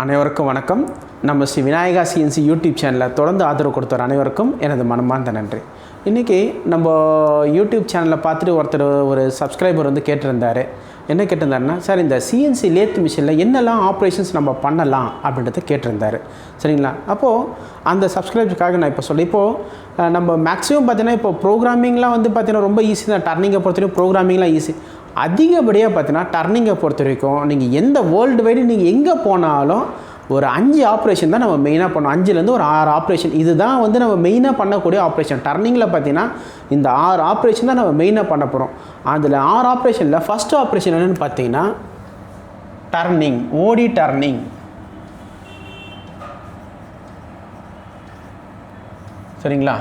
அனைவருக்கும் வணக்கம். நம்ம ஸ்ரீ விநாயகா சிஎன்சி யூடியூப் சேனலில் தொடர்ந்து ஆதரவு கொடுத்தவர் அனைவருக்கும் எனது மனமார்ந்த நன்றி. இன்றைக்கி நம்ம யூடியூப் சேனலில் பார்த்துட்டு ஒருத்தர் ஒரு சப்ஸ்கிரைபர் வந்து கேட்டிருந்தார். என்ன கேட்டிருந்தாருன்னா, சார் இந்த சிஎன்சி லேத் மிஷினில் என்னெல்லாம் ஆப்ரேஷன்ஸ் நம்ம பண்ணலாம் அப்படின்றத கேட்டிருந்தார். சரிங்களா? அப்போது அந்த சப்ஸ்கிரைபருக்காக நான் இப்போ சொல்லி, இப்போது நம்ம மேக்ஸிமம் பார்த்தீங்கன்னா இப்போ ப்ரோக்ராமிங்லாம் வந்து பார்த்தீங்கன்னா ரொம்ப ஈஸி தான். டர்னிங்கை பொறுத்தவரைக்கும் ப்ரோக்ராமிங்லாம் ஈஸி. அதிகப்படியாக பார்த்தீங்கன்னா டர்னிங்கை பொறுத்த வரைக்கும் நீங்கள் எந்த வேர்ல்டு வைடு நீங்கள் எங்கே போனாலும் ஒரு 5 ஆப்ரேஷன் தான் நம்ம மெயினாக பண்ணோம். 5லேருந்து ஒரு 6 ஆப்ரேஷன், இதுதான் வந்து நம்ம மெயினாக பண்ணக்கூடிய ஆப்ரேஷன். டர்னிங்கில் பார்த்தீங்கன்னா இந்த 6 ஆப்ரேஷன் தான் நம்ம மெயினாக பண்ண போகிறோம். அதில் 6 ஆப்ரேஷனில் ஃபஸ்ட்டு ஆப்ரேஷன் என்னென்னு பார்த்தீங்கன்னா டர்னிங், ஓடி டர்னிங். சரிங்களா?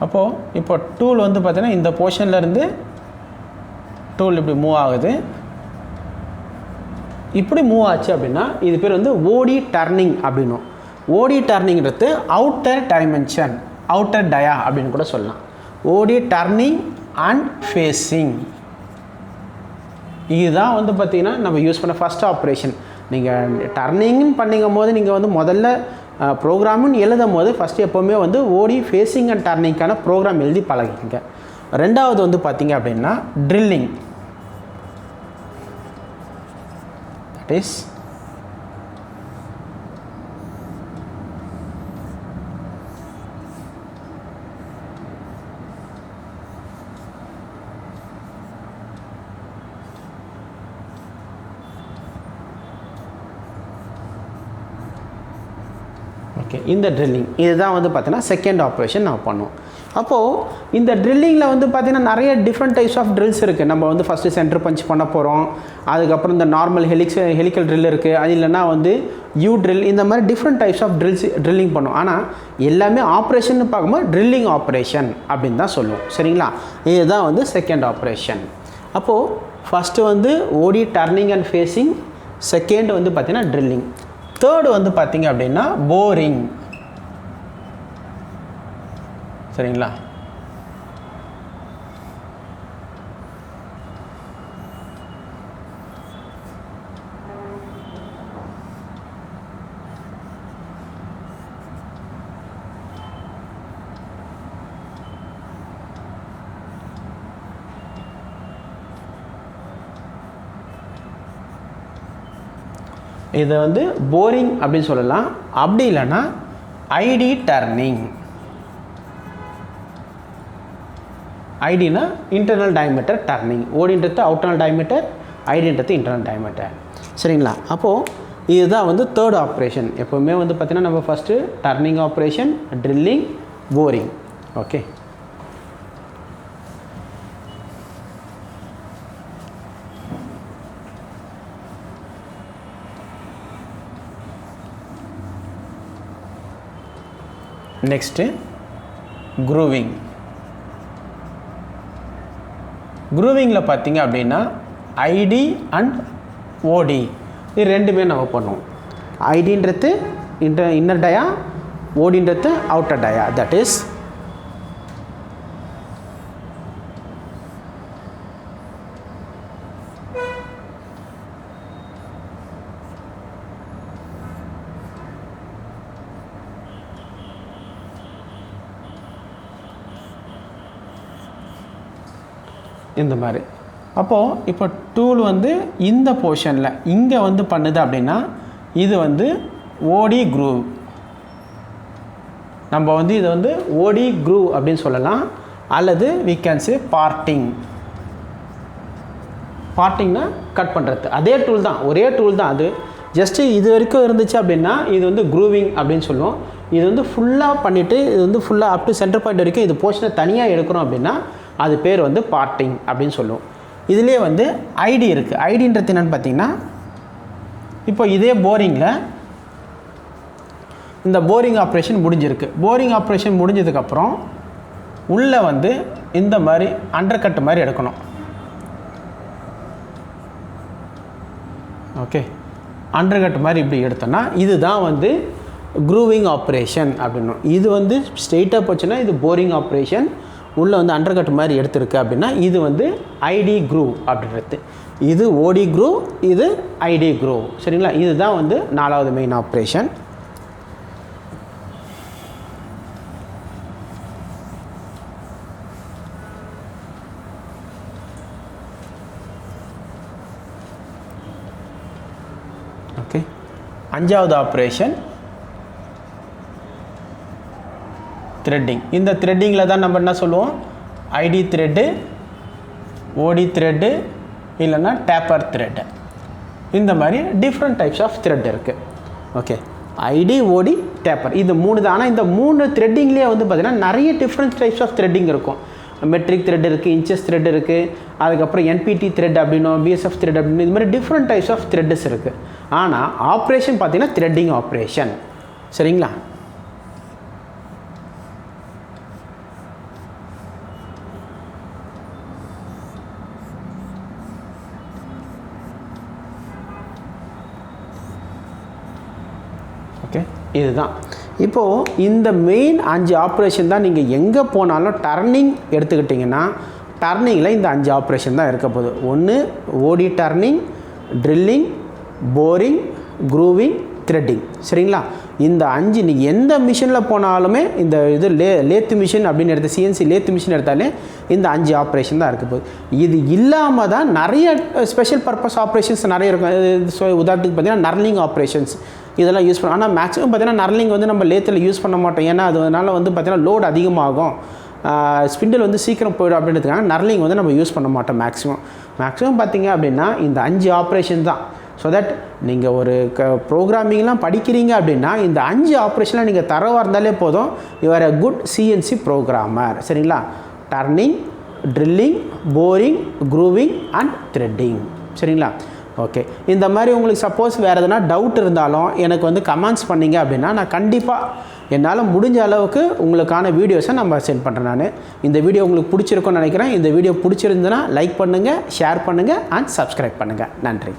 அப்போது இப்போ டூல் வந்து பார்த்தீங்கன்னா இந்த போர்ஷன்லேருந்து டூல் இப்படி மூவ் ஆகுது. இப்படி மூவ் ஆச்சு அப்படின்னா இது பேர் வந்து ஓடி டர்னிங் அப்படின்னும். ஓடி டர்னிங்கிறது அவுட்டர் டைமென்ஷன், அவுட்டர் டயா அப்படின்னு கூட சொல்லலாம். ஓடி டர்னிங் அண்ட் ஃபேஸிங், இதுதான் வந்து பார்த்திங்கன்னா நம்ம யூஸ் பண்ண ஃபஸ்ட் ஆப்ரேஷன். நீங்கள் டர்னிங்னு பண்ணிங்கும் போது நீங்கள் வந்து முதல்ல ப்ரோக்ராம்னு எழுதும் போது ஃபஸ்ட்டு எப்போவுமே வந்து ஓடி ஃபேஸிங் அண்ட் டர்னிங்கான ப்ரோக்ராம் எழுதி பழகிங்க. ரெண்டாவது வந்து பார்த்திங்க அப்படின்னா ட்ரில்லிங். That is okay. இந்த ட்ரில்லிங் இதுதான் வந்து பார்த்தீங்கன்னா செகண்ட் ஆப்ரேஷன் நான் பண்ணுவோம். அப்போது இந்த ட்ரில்லிங்கில் வந்து பார்த்திங்கன்னா நிறைய டிஃப்ரெண்ட் டைப்ஸ் ஆஃப் ட்ரில்ஸ் இருக்குது. நம்ம வந்து ஃபஸ்ட்டு சென்டர் பஞ்ச் பண்ண போகிறோம். அதுக்கப்புறம் இந்த நார்மல் ஹெலிக்கல் ட்ரில் இருக்குது. அது இல்லைனா வந்து யூ ட்ரில், இந்த மாதிரி டிஃப்ரெண்ட் டைப்ஸ் ஆஃப் ட்ரில்லிங் பண்ணுவோம். ஆனால் எல்லாமே ஆப்ரேஷன் பார்க்கும்போது ட்ரில்லிங் ஆப்ரேஷன் அப்படின்னு தான் சொல்லுவோம். சரிங்களா? இதுதான் வந்து செகண்ட் ஆப்ரேஷன். அப்போது ஃபஸ்ட்டு வந்து ஓடி டர்னிங் அண்ட் ஃபேஸிங், செகண்ட் வந்து பார்த்திங்கன்னா ட்ரில்லிங், தேர்டு வந்து பார்த்திங்க அப்படின்னா போரிங். சரிங்களா? இதை வந்து போரிங் அப்படின்னு சொல்லலாம். அப்படி இல்லைன்னா ஐடி டர்னிங். ஐடினா இன்டர்னல் டயமீட்டர் டர்னிங். ஓடின்றது அவுட்டர்னல் டயமீட்டர், ஐடின்றது இன்டர்னல் டயமீட்டர். சரிங்களா? அப்போது இதுதான் வந்து தேர்ட் ஆப்ரேஷன். எப்போவுமே வந்து பார்த்திங்கன்னா நம்ம first turning operation, drilling, boring. Okay. Next grooving. க்ரூவிங்கில் பார்த்தீங்க அப்படின்னா ஐடி அண்ட் ஓடி இது ரெண்டுமே நம்ம பண்ணுவோம். ஐடின்றது இன்னர் டயா, ஓடின்றது அவுட்டர் டயா. தட் இஸ் இந்த மாதிரி. அப்போது இப்போ டூல் வந்து இந்த போர்ஷனில் இங்கே வந்து பண்ணுது அப்படின்னா இது வந்து ஓடி க்ரூவ். நம்ம வந்து இதை வந்து ஓடி க்ரூவ் அப்படின்னு சொல்லலாம். அல்லது we can say பார்ட்டிங். பார்ட்டிங்னா கட் பண்ணுறது. அதே டூல் தான், ஒரே டூல் தான். அது ஜஸ்ட்டு இது வரைக்கும் இருந்துச்சு அப்படின்னா இது வந்து க்ரூவிங் அப்படின்னு சொல்லுவோம். இது வந்து ஃபுல்லாக பண்ணிவிட்டு இது வந்து ஃபுல்லாக அப் டு சென்டர் பாயிண்ட் வரைக்கும் இது போர்ஷனை தனியாக எடுக்கிறோம் அப்படின்னா அது பேர் வந்து பார்ட்டிங் அப்படின்னு சொல்லுவோம். இதிலே வந்து ஐடி இருக்குது. ஐடின்றது என்னென்னு பார்த்தீங்கன்னா இப்போ இதே போரிங்கில் இந்த போரிங் ஆப்ரேஷன் முடிஞ்சிருக்கு. போரிங் ஆப்ரேஷன் முடிஞ்சதுக்கப்புறம் உள்ளே வந்து இந்த மாதிரி அண்டர் கட் மாதிரி எடுக்கணும். ஓகே, அண்டர் கட் மாதிரி இப்படி எடுத்தோன்னா இதுதான் வந்து க்ரூவிங் ஆப்ரேஷன் அப்படின்னும். இது வந்து ஸ்ட்ரெயிட்டாக போச்சுன்னா இது போரிங் ஆப்ரேஷன், உள்ளே வந்து அண்டர்கட் மாதிரி எடுத்திருக்கு அப்படின்னா இது வந்து ஐடி க்ரூவ் அப்படின்றது. இது ஓடி க்ரூவ், இது ஐடி க்ரூவ். சரிங்களா, இதுதான் வந்து 4வது மெயின் ஆப்ரேஷன். ஓகே, 5வது ஆப்ரேஷன் த்ரெட்டிங். இந்த த்ரெட்டிங்கில் தான் நம்ம என்ன சொல்லுவோம், ஐடி த்ரெட்டு, ஓடி த்ரெட்டு, இல்லைன்னா டேப்பர் த்ரெட்டு. இந்த மாதிரி டிஃப்ரெண்ட் டைப்ஸ் ஆஃப் த்ரெட் இருக்குது. ஓகே, ஐடி, ஓடி, டேப்பர், இது 3 தான். ஆனால் இந்த 3 த்ரெட்டிங்லேயே வந்து பார்த்திங்கன்னா நிறைய டிஃப்ரெண்ட் டைப்ஸ் ஆஃப் த்ரெட்டிங் இருக்கும். மெட்ரிக் த்ரெட் இருக்குது, இன்ச்சஸ் த்ரெட் இருக்குது, அதுக்கப்புறம் என்பிடி த்ரெட் அப்படின்னும், பிஎஸ்எஃப் த்ரெட் அப்படின்னு, இது மாதிரி டிஃப்ரெண்ட் டைப்ஸ் ஆஃப் த்ரெட்ஸ் இருக்குது. ஆனால் ஆப்ரேஷன் பார்த்திங்கன்னா த்ரெட்டிங் ஆப்ரேஷன். சரிங்களா, ஓகே, இதுதான். இப்போது இந்த மெயின் 5 ஆப்ரேஷன் தான். நீங்கள் எங்கே போனாலும் டர்னிங் எடுத்துக்கிட்டிங்கன்னா டர்னிங்கில் இந்த 5 ஆப்ரேஷன் தான் இருக்க போகுது. ஒன்று ஓடி turning, drilling, boring, grooving, threading. சரிங்களா, இந்த 5 நீங்கள் எந்த மிஷினில் போனாலுமே இந்த இது லேத்து மிஷின் அப்படின்னு எடுத்து சிஎன்சி லேத்து மிஷின் எடுத்தாலே இந்த 5 ஆப்ரேஷன் தான் இருக்க போகுது. இது இல்லாமல் தான் நிறைய ஸ்பெஷல் பர்பஸ் ஆப்ரேஷன்ஸ் நிறைய இருக்கும். ஸோ உதாரணத்துக்கு பார்த்தீங்கன்னா நர்லிங் ஆப்ரேஷன்ஸ் இதெல்லாம் யூஸ் பண்ணோம். ஆனால் மேக்ஸிமம் பார்த்தீங்கன்னா நர்லிங் வந்து நம்ம லேத்தில் யூஸ் பண்ண மாட்டோம். ஏன்னா அதனால வந்து பார்த்தீங்கன்னா லோட் அதிகமாகும், ஸ்பிண்டில் வந்து சீக்கிரம் போய்டும் அப்படின்றதுக்காக நர்லிங் வந்து நம்ம யூஸ் பண்ண மாட்டோம் மேக்ஸிமம் பார்த்தீங்க அப்படின்னா இந்த 5 ஆப்ரேஷன் தான். ஸோ தட் நீங்கள் ஒரு ப்ரோக்ராமிங்லாம் படிக்கிறீங்க அப்படின்னா இந்த 5 ஆப்ரேஷனில் நீங்கள் தரவாக இருந்தாலே போதும், you are a good CNC programmer. சரிங்களா, turning, drilling, boring, grooving and threading. சரிங்களா, ஓகே. இந்த மாதிரி உங்களுக்கு சப்போஸ் வேறு எதனா டவுட் இருந்தாலும் எனக்கு வந்து கமெண்ட்ஸ் பண்ணிங்க அப்படின்னா நான் கண்டிப்பாக என்னால் முடிஞ்ச அளவுக்கு உங்களுக்கான வீடியோஸை நம்ம சென்ட் பண்ணுறேன். நான் இந்த வீடியோ உங்களுக்கு பிடிச்சிருக்குன்னு நினைக்கிறேன். இந்த வீடியோ பிடிச்சிருந்ததுன்னா லைக் பண்ணுங்கள், ஷேர் பண்ணுங்கள் அண்ட் சப்ஸ்கிரைப் பண்ணுங்கள். நன்றி.